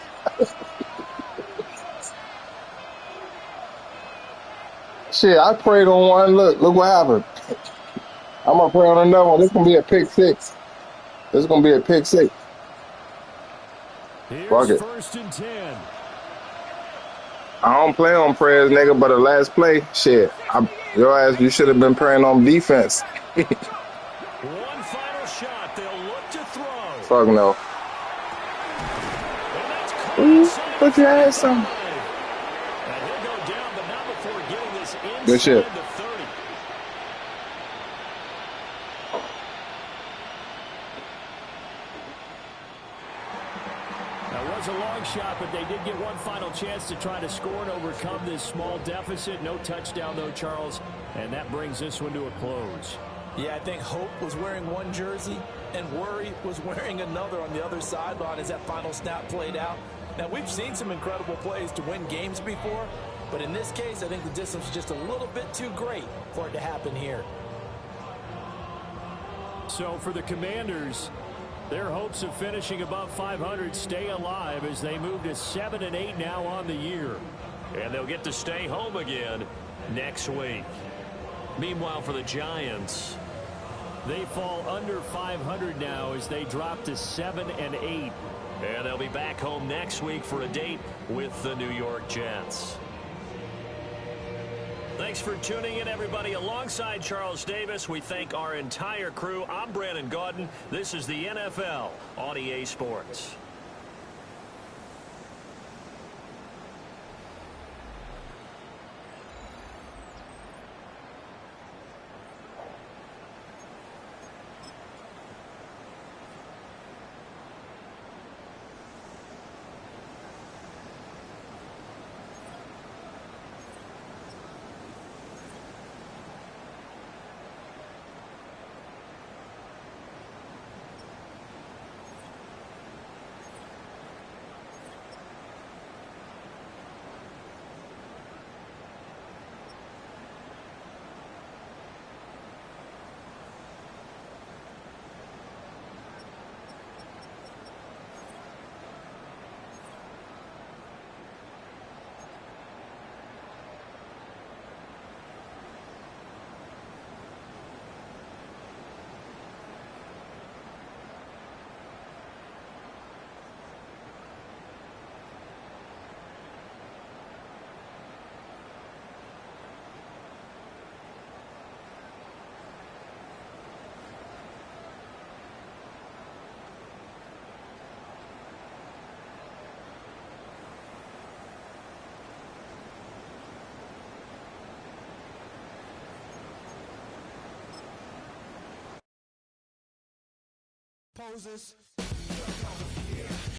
Shit, I prayed on one. Look what happened. I'm going to pray on another one. This going to be a pick 6. This is going to be a pick 6. Fuck it. 1st and 10. I don't play on prayers, nigga, but the last play, shit. Your ass, you should have been praying on defense. One final shot. They'll look to throw. Fuck no. Ooh, put your ass on. And he'll go down, but not before getting this inside Good shit. the 30. That was a long shot, but they did get one final chance to try to score and overcome this small deficit. No touchdown, though, Charles. And that brings this one to a close. Yeah, I think Hope was wearing one jersey and Worry was wearing another on the other sideline as that final snap played out. Now, we've seen some incredible plays to win games before, But in this case, I think the distance is just a little bit too great for it to happen here. So for the Commanders, their hopes of finishing above 500 stay alive as they move to 7-8 now on the year. And they'll get to stay home again next week. Meanwhile, for the Giants, they fall under 500 now as they drop to 7-8. And they'll be back home next week for a date with the New York Jets. Thanks for tuning in, everybody. Alongside Charles Davis, we thank our entire crew. I'm Brandon Gaudin. This is the NFL on EA Sports. Poses.